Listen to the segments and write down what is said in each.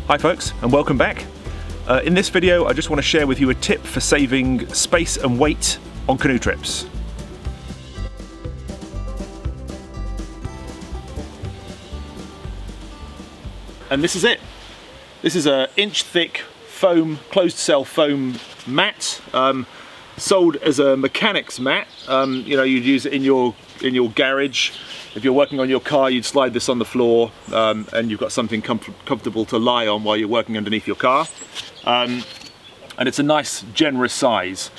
Hi folks, and welcome back. In this video I just want to share with you a tip for saving space and weight on canoe trips. And this is it. This is an inch thick foam, closed cell foam mat, sold as a mechanics mat. You know, you'd use it in your garage. If you're working on your car, you'd slide this on the floor, and you've got something comfortable to lie on while you're working underneath your car. And it's a nice, generous size.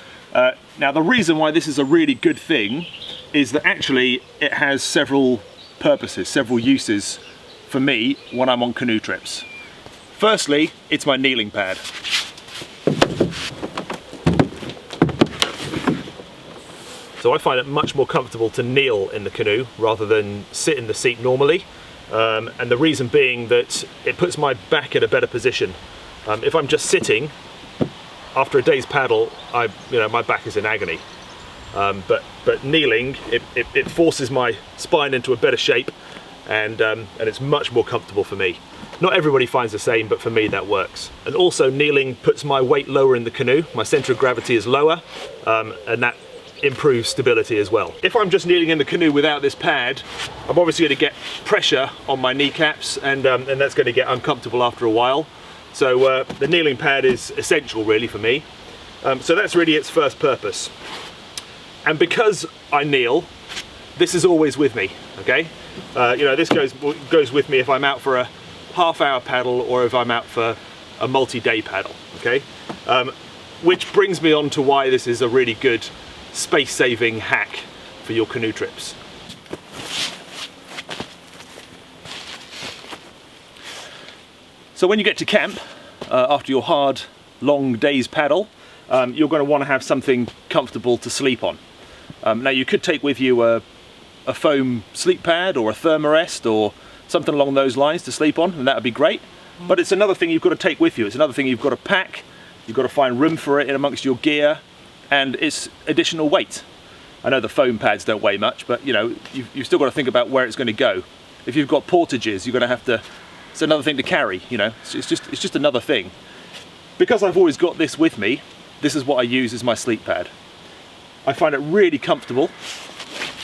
Now, the reason why this is a really good thing is that actually it has several purposes, several uses for me when I'm on canoe trips. Firstly, it's my kneeling pad. So I find it much more comfortable to kneel in the canoe rather than sit in the seat normally. And the reason being that it puts my back in a better position. If I'm just sitting, after a day's paddle, my back is in agony. But kneeling, it forces my spine into a better shape, and it's much more comfortable for me. Not everybody finds the same, but for me that works. And also kneeling puts my weight lower in the canoe. My center of gravity is lower, and that improves stability as well. If I'm just kneeling in the canoe without this pad, I'm obviously going to get pressure on my kneecaps, and that's going to get uncomfortable after a while. So the kneeling pad is essential really for me. So that's really its first purpose. And because I kneel, this is always with me, okay? This goes with me if I'm out for a half-hour paddle or if I'm out for a multi-day paddle, okay? Which brings me on to why this is a really good space-saving hack for your canoe trips. So when you get to camp, after your hard, long day's paddle, you're going to want to have something comfortable to sleep on. Now you could take with you a foam sleep pad or a thermarest or something along those lines to sleep on, and that would be great. But it's another thing you've got to take with you. It's another thing you've got to pack. You've got to find room for it in amongst your gear, and it's additional weight. I know the foam pads don't weigh much, but you've still got to think about where it's going to go. If you've got portages, you're going to have to. It's another thing to carry. It's just another thing. Because I've always got this with me, this is what I use as my sleep pad. I find it really comfortable.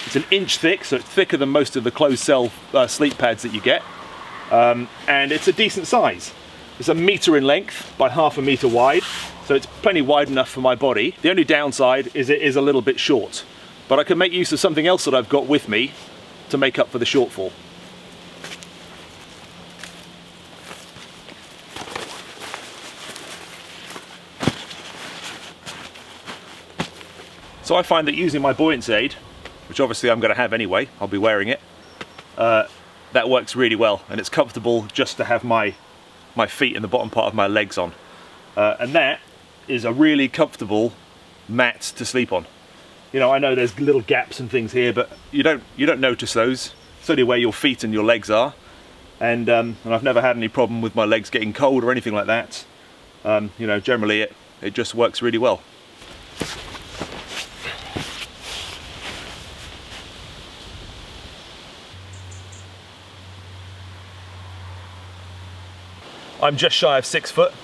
It's an inch thick, so it's thicker than most of the closed cell sleep pads that you get. And it's a decent size. It's 1 meter in length by 1/2 meter wide, so it's plenty wide enough for my body. The only downside is it is a little bit short, but I can make use of something else that I've got with me to make up for the shortfall. So I find that using my buoyancy aid, which obviously I'm going to have anyway, I'll be wearing it, that works really well, and it's comfortable just to have my feet and the bottom part of my legs on. And that is a really comfortable mat to sleep on. I know there's little gaps and things here, but you don't notice those. It's only where your feet and your legs are, and I've never had any problem with my legs getting cold or anything like that. Generally it just works really well. I'm just shy of 6 foot,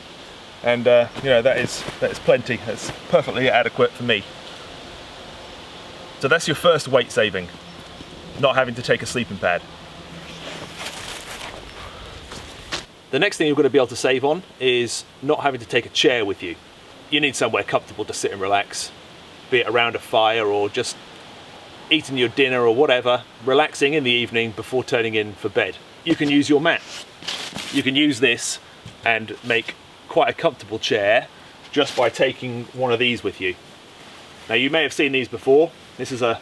and that is plenty. That's perfectly adequate for me. So that's your first weight saving, not having to take a sleeping pad. The next thing you're going to be able to save on is not having to take a chair with you. You need somewhere comfortable to sit and relax, be it around a fire or just eating your dinner or whatever, relaxing in the evening before turning in for bed. You can use your mat. You can use this and make quite a comfortable chair just by taking one of these with you. Now you may have seen these before. This is a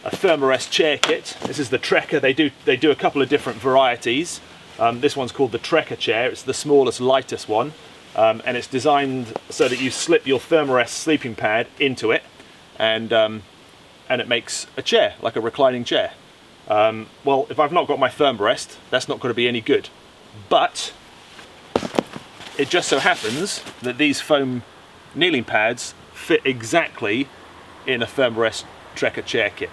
thermarest chair kit. This is the Trekker. They do a couple of different varieties. This one's called the Trekker chair. It's the smallest, lightest one, and it's designed so that you slip your thermarest sleeping pad into it, and it makes a chair, like a reclining chair. Well, if I've not got my thermarest, that's not going to be any good. But it just so happens that these foam kneeling pads fit exactly in a thermarest Trekker chair kit.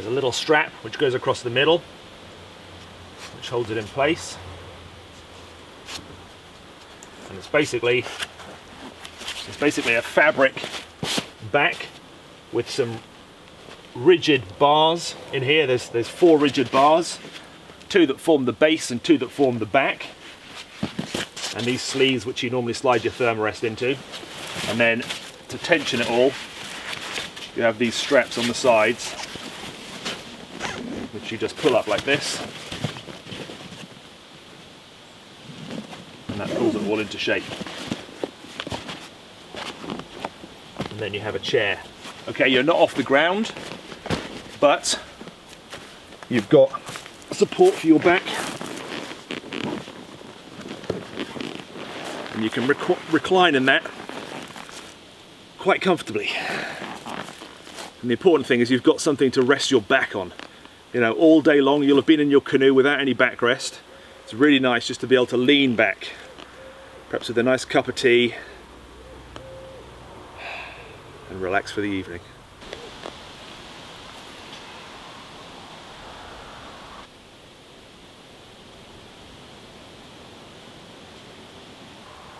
There's a little strap which goes across the middle, which holds it in place. And it's basically a fabric back with some rigid bars in here. There's 4 rigid bars, 2 that form the base and 2 that form the back. And these sleeves which you normally slide your thermarest into. And then to tension it all, you have these straps on the sides, which you just pull up like this. And that pulls it all into shape. And then you have a chair. Okay, you're not off the ground, but you've got support for your back. And you can recline in that quite comfortably. And the important thing is you've got something to rest your back on. You know, all day long you'll have been in your canoe without any backrest. It's really nice just to be able to lean back, perhaps with a nice cup of tea, and relax for the evening.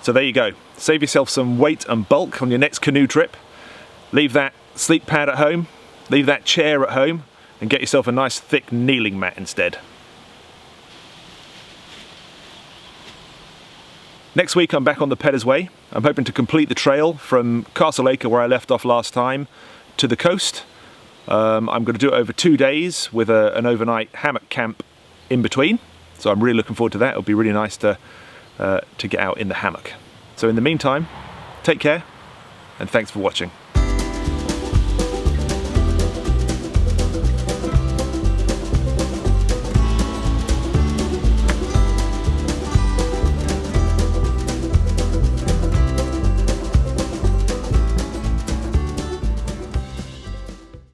So there you go. Save yourself some weight and bulk on your next canoe trip. Leave that sleep pad at home, leave that chair at home, and get yourself a nice thick kneeling mat instead. Next week I'm back on the Pedder's Way. I'm hoping to complete the trail from Castle Acre, where I left off last time, to the coast. I'm going to do it over 2 days with an overnight hammock camp in between. So I'm really looking forward to that. It'll be really nice to get out in the hammock. So in the meantime, take care, and thanks for watching.